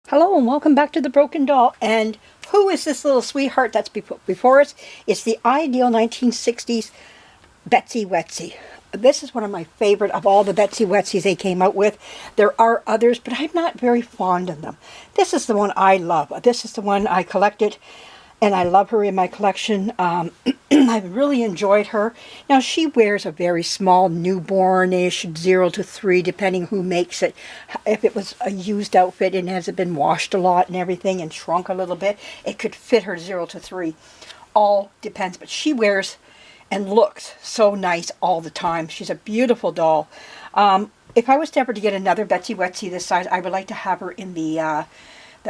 Hello and welcome back to the Broken Doll. And who is this little sweetheart that's before us? It's the ideal 1960s Betsy Wetsy. This is one of my favorite of all the Betsy Wetsies they came out with. There are others, but I'm not very fond of them. This is the one I love. This is the one I collected, and I love her in my collection. I've really enjoyed her. Now, she wears a very small newborn-ish 0 to 3, depending who makes it. If it was a used outfit and hasn't been washed a lot and everything and shrunk a little bit, it could fit her 0 to 3. All depends, but she wears and looks so nice all the time. She's a beautiful doll. If I was to ever to get another Betsy Wetsy this size, I would like to have her in the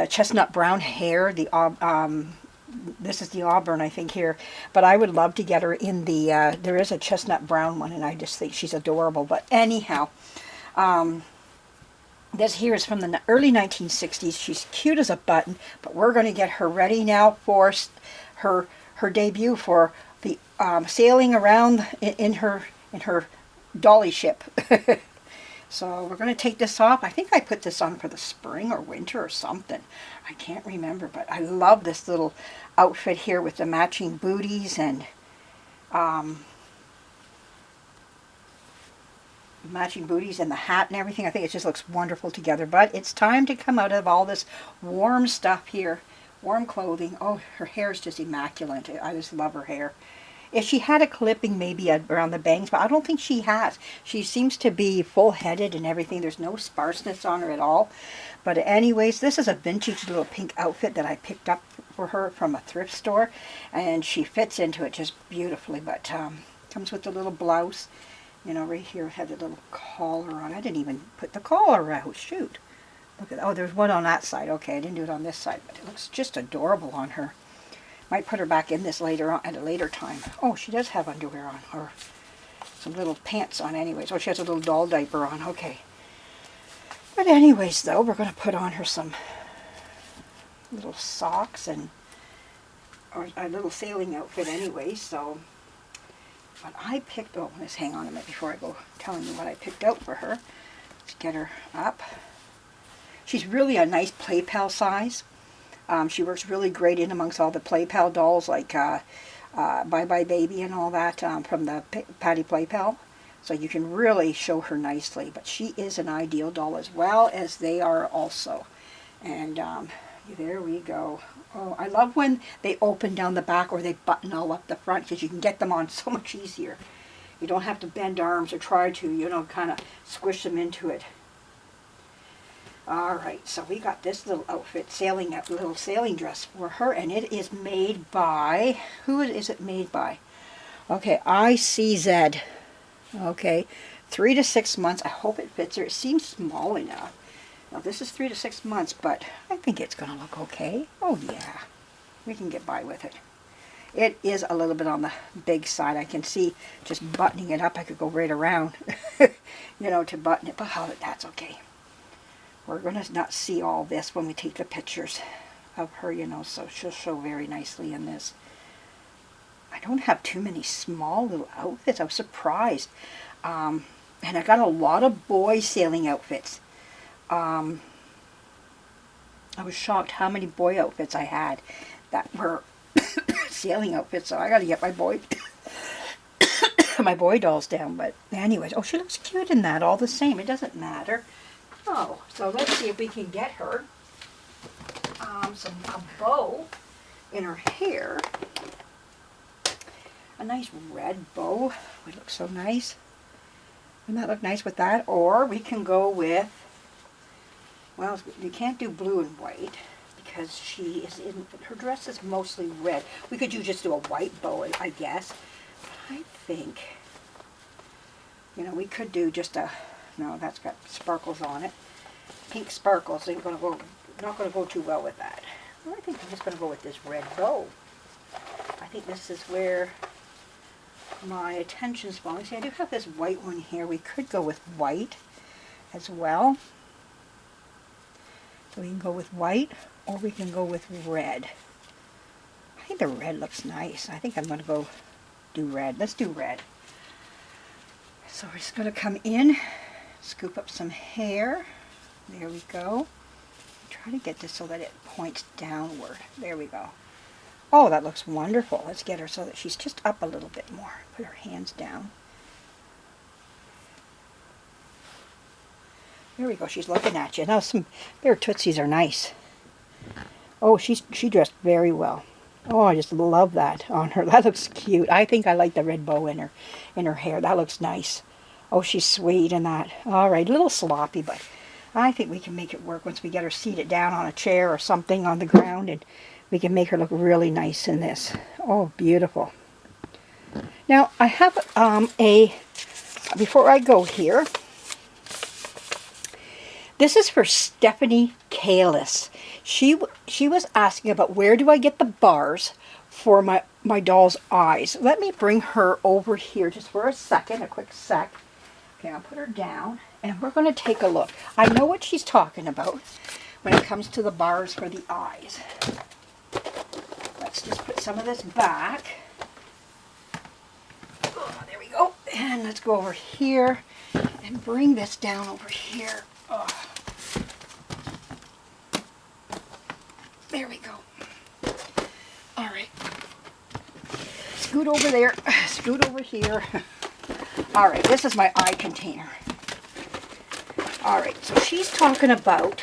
chestnut brown hair, this is the auburn, I think, here. But I would love to get her in the, there is a chestnut brown one, and I just think she's adorable. But anyhow, this here is from the early 1960s. She's cute as a button, but we're going to get her ready now for her debut for the sailing around in her dolly ship. So we're going to take this off. I think I put this on for the spring or winter or something. I can't remember, but I love this little outfit here with the matching booties and the hat and everything. I think it just looks wonderful together. But it's time to come out of all this warm stuff here. Warm clothing. Oh, her hair is just immaculate. I just love her hair. If she had a clipping maybe around the bangs, but I don't think she has. She seems to be full-headed and everything. There's no sparseness on her at all. But anyways, this is a vintage little pink outfit that I picked up for her from a thrift store. And she fits into it just beautifully. But comes with the little blouse. You know, right here it had the little collar on. I didn't even put the collar out. Shoot. Look at, oh, there's one on that side. Okay, I didn't do it on this side. But it looks just adorable on her. Might put her back in this later on at a later time. Oh, she does have underwear on, or some little pants on anyways. Oh, she has a little doll diaper on. Okay. But anyways, though, we're going to put on her some little socks and or a little sailing outfit anyway. So what I picked, oh, let's hang on a minute before I go telling you what I picked out for her. Let's get her up. She's really a nice Play Pal size. She works really great in amongst all the Play Pal dolls like Bye Bye Baby and all that from the Patty Play Pal. So you can really show her nicely. But she is an ideal doll as well as they are also. And there we go. Oh, I love when they open down the back or they button all up the front because you can get them on so much easier. You don't have to bend arms or try to, you know, kind of squish them into it. Alright, so we got this little outfit, little sailing dress for her, and it is made by, who is it made by? Okay, ICZ. Okay, 3 to 6 months. I hope it fits her. It seems small enough. Now this is 3 to 6 months, but I think it's going to look okay. Oh yeah, we can get by with it. It is a little bit on the big side. I can see just buttoning it up. I could go right around, you know, to button it, but that's okay. We're going to not see all this when we take the pictures of her, you know, so she'll show very nicely in this. I don't have too many small little outfits. I was surprised. And I got a lot of boy sailing outfits. I was shocked how many boy outfits I had that were sailing outfits, so I got to get my boy my boy dolls down. But anyways, oh, she looks cute in that all the same. It doesn't matter. Oh, so let's see if we can get her a bow in her hair. A nice red bow would look so nice. Wouldn't that look nice with that? Or we can go with, well, you can't do blue and white because she is in, her dress is mostly red. We could just do a white bow, I guess. But I think, you know, we could do just a, no, that's got sparkles on it. Pink sparkles ain't gonna go, not gonna go too well with that. Well, I think I'm just gonna go with this red bow. I think this is where my attention's falling. See, I do have this white one here. We could go with white as well. So we can go with white or we can go with red. I think the red looks nice. I think I'm gonna go do red. Let's do red. So we're just gonna come in, scoop up some hair. There we go. try to get this so that it points downward. There we go. Oh, that looks wonderful. Let's get her so that she's just up a little bit more. Put her hands down. There we go. She's looking at you. Now some bear tootsies are nice. Oh, she dressed very well. Oh, I just love that on her. That looks cute. I think I like the red bow in her hair. That looks nice. Oh, she's sweet in that. All right, a little sloppy, but I think we can make it work once we get her seated down on a chair or something on the ground, and we can make her look really nice in this. Oh, beautiful. Now, I have before I go here, this is for Stephanie Kalis. She was asking about where do I get the bars for my doll's eyes. Let me bring her over here just for a second, a quick sec. Okay, I'll put her down, and we're going to take a look. I know what she's talking about when it comes to the bars for the eyes. Let's just put some of this back. Oh, there we go. And let's go over here and bring this down over here. Oh. There we go. All right. Scoot over there. Scoot over here. All right, this is my eye container. All right, so she's talking about,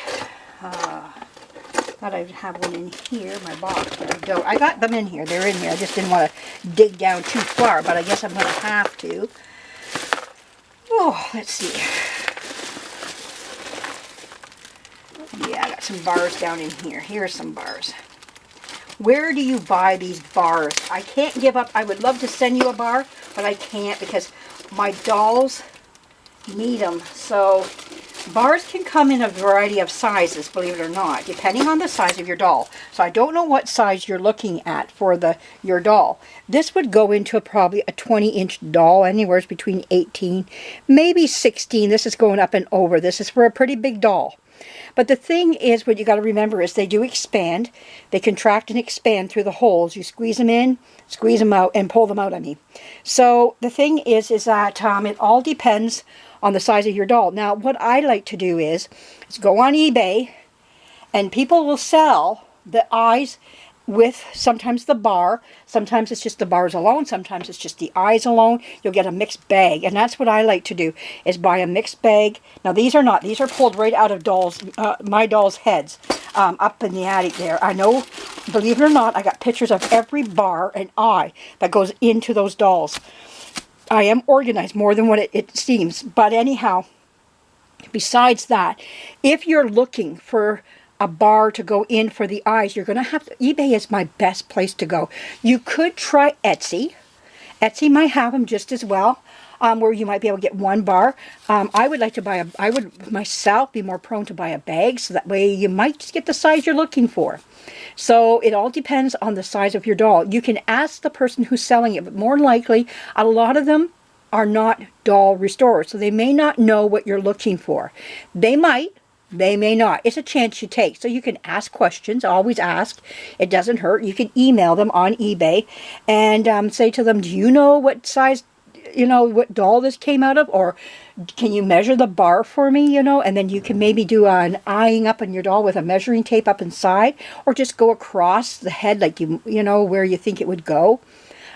thought I'd have one in here, my box, but I don't. I got them in here. They're in here. I just didn't want to dig down too far, but I guess I'm going to have to. Oh, let's see. Yeah, I got some bars down in here. Here's some bars. Where do you buy these bars? I can't give up. I would love to send you a bar, but I can't because my dolls need them. So bars can come in a variety of sizes, believe it or not, depending on the size of your doll. So I don't know what size you're looking at for your doll. This would go into probably a 20-inch doll, anywhere between 18, maybe 16. This is going up and over. This is for a pretty big doll. But the thing is, what you got to remember is they do expand. They contract and expand through the holes. You squeeze them in, squeeze them out, and pull them out, I mean. So the thing is that it all depends on the size of your doll. Now, what I like to do is go on eBay, and people will sell the eyes with sometimes the bar. Sometimes it's just the bars alone. Sometimes it's just the eyes alone. You'll get a mixed bag, and that's what I like to do, is buy a mixed bag. Now these are not. These are pulled right out of my doll's heads up in the attic there. I know, believe it or not, I got pictures of every bar and eye that goes into those dolls. I am organized more than what it seems. But anyhow, besides that, if you're looking for a bar to go in for the eyes, you're going to have to, eBay is my best place to go. You could try Etsy. Etsy might have them just as well, where you might be able to get one bar. I would like to buy I would myself be more prone to buy a bag, so that way you might just get the size you're looking for. So it all depends on the size of your doll. You can ask the person who's selling it, but more likely, a lot of them are not doll restorers, so they may not know what you're looking for. They might. They may not. It's a chance you take. So you can ask questions. Always ask. It doesn't hurt. You can email them on eBay and say to them, do you know what size, what doll this came out of? Or can you measure the bar for me, And then you can maybe do an eyeing up on your doll with a measuring tape up inside. Or just go across the head like where you think it would go.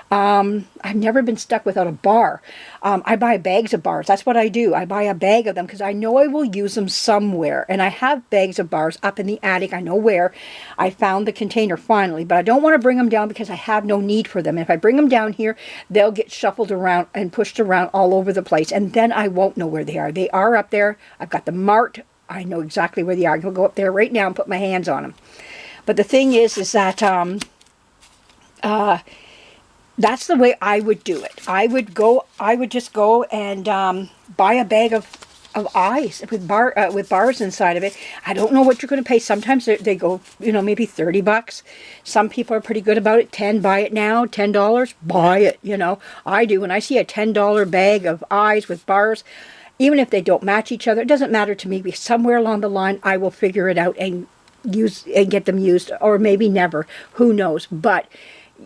I've never been stuck without a bar. I buy bags of bars. That's what I do. I buy a bag of them because I know I will use them somewhere. And I have bags of bars up in the attic. I know where. I found the container finally, but I don't want to bring them down because I have no need for them. If I bring them down here, they'll get shuffled around and pushed around all over the place. And then I won't know where they are. They are up there. I've got them marked. I know exactly where they are. I'll go up there right now and put my hands on them. But the thing is that that's the way I would do it. I would just go and buy a bag of eyes with bars inside of it. I don't know what you're going to pay. Sometimes they go, maybe $30. Some people are pretty good about it. Buy it now. $10, buy it. I do. When I see a $10 bag of eyes with bars, even if they don't match each other, it doesn't matter to me, because somewhere along the line I will figure it out and get them used, or maybe never. Who knows? But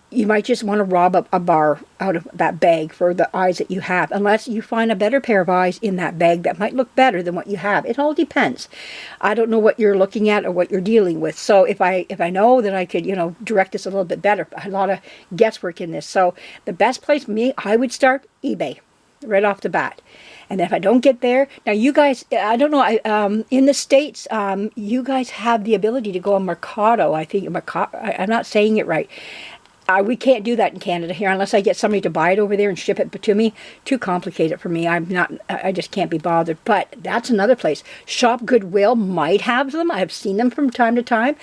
you might just want to rob a bar out of that bag for the eyes that you have, unless you find a better pair of eyes in that bag that might look better than what you have. It all depends. I don't know what you're looking at or what you're dealing with. So if I know that I could, direct this a little bit better, a lot of guesswork in this. So the best place for me, I would start eBay right off the bat. And if I don't get there, now you guys, I don't know, in the States, you guys have the ability to go on Mercado. I think, I'm not saying it right. We can't do that in Canada here unless I get somebody to buy it over there and ship it to me. Too complicated for me. I just can't be bothered. But that's another place. Shop Goodwill might have them. I've seen them from time to time.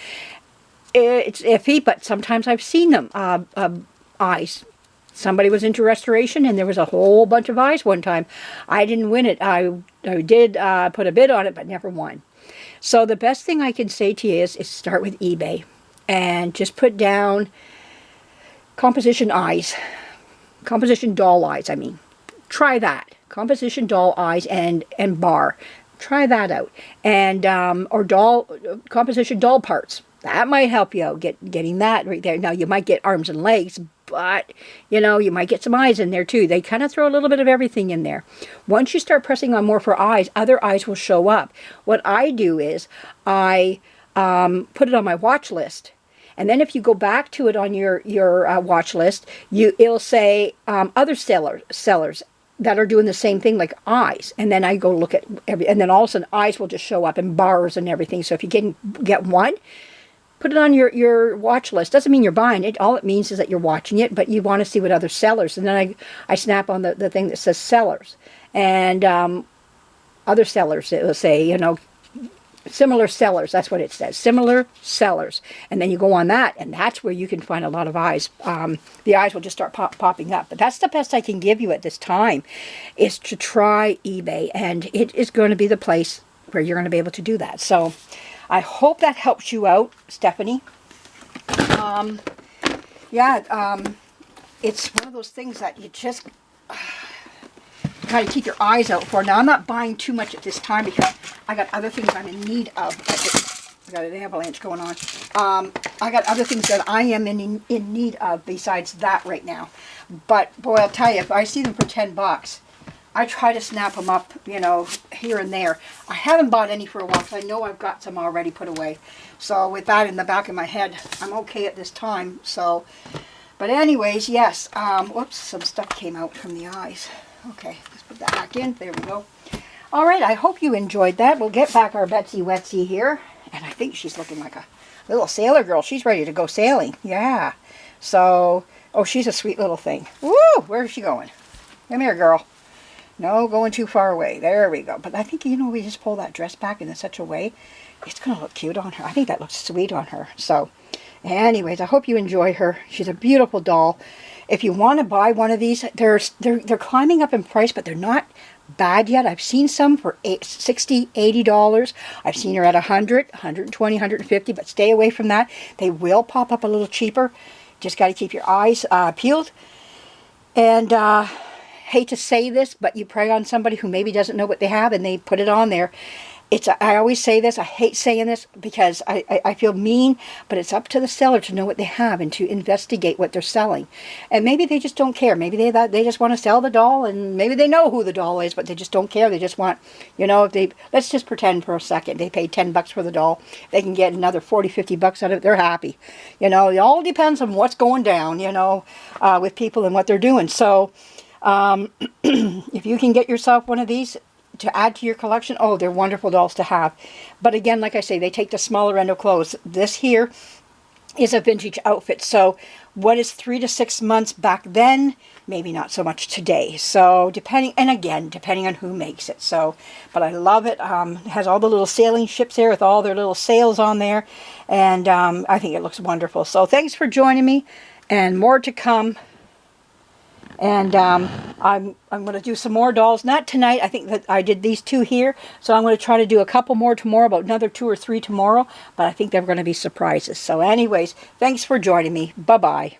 It's iffy, but sometimes I've seen them. Eyes. Somebody was into restoration and there was a whole bunch of eyes one time. I didn't win it. I did put a bid on it, but never won. So the best thing I can say to you is start with eBay and just put down composition eyes, composition doll eyes, I mean. Try that. Composition doll eyes and bar. Try that out. And, or composition doll parts. That might help you out, getting that right there. Now, you might get arms and legs, but, you might get some eyes in there too. They kind of throw a little bit of everything in there. Once you start pressing on more for eyes, other eyes will show up. What I do is I put it on my watch list. And then if you go back to it on your watch list, it'll say other sellers that are doing the same thing, like eyes. And then I go look at and then all of a sudden eyes will just show up in bars and everything. So if you get one, put it on your watch list. Doesn't mean you're buying it. All it means is that you're watching it, but you want to see what other sellers. And then I snap on the thing that says sellers. And other sellers, it will say, similar sellers, that's what it says. Similar sellers. And then you go on that, and that's where you can find a lot of eyes. The eyes will just start popping up. But that's the best I can give you at this time, is to try eBay. And it is going to be the place where you're going to be able to do that. So I hope that helps you out, Stephanie. It's one of those things that you just kind of keep your eyes out for. Now, I'm not buying too much at this time because I got other things I'm in need of. I got an avalanche going on. I got other things that I am in need of besides that right now. But, boy, I'll tell you, if I see them for $10, I try to snap them up, here and there. I haven't bought any for a while because I know I've got some already put away. So, with that in the back of my head, I'm okay at this time. So, but anyways, yes. Whoops, some stuff came out from the eyes. Okay, let's put that back in. There we go. All right, I hope you enjoyed that. We'll get back our Betsy Wetsy here. And I think she's looking like a little sailor girl. She's ready to go sailing. Yeah. So, oh, she's a sweet little thing. Woo! Where is she going? Come here, girl. No, going too far away. There we go. But I think, we just pull that dress back in such a way, it's going to look cute on her. I think that looks sweet on her. So, anyways, I hope you enjoy her. She's a beautiful doll. If you want to buy one of these, they're climbing up in price, but they're not bad yet. I've seen some for $60, $80. I've seen her at $100, $120, $150, but stay away from that. They will pop up a little cheaper. Just got to keep your eyes peeled. And hate to say this, but you prey on somebody who maybe doesn't know what they have and they put it on there. I always say this, I hate saying this because I feel mean, but it's up to the seller to know what they have and to investigate what they're selling. And maybe they just don't care. Maybe they just want to sell the doll, and maybe they know who the doll is, but they just don't care. They just want, let's just pretend for a second they paid $10 for the doll. They can get another $40, $50 out of it. They're happy. It all depends on what's going down, with people and what they're doing. So, if you can get yourself one of these to add to your collection, oh, they're wonderful dolls to have. But again, like I say, they take the smaller end of clothes. This here is a vintage outfit. So what is 3 to 6 months back then, maybe not so much today. So depending on who makes it. So, but I love it. It has all the little sailing ships there with all their little sails on there. And I think it looks wonderful. So thanks for joining me, and more to come. And I'm going to do some more dolls. Not tonight. I think that I did these 2 here. So I'm going to try to do a couple more tomorrow, about another 2 or 3 tomorrow. But I think they're going to be surprises. So anyways, thanks for joining me. Bye-bye.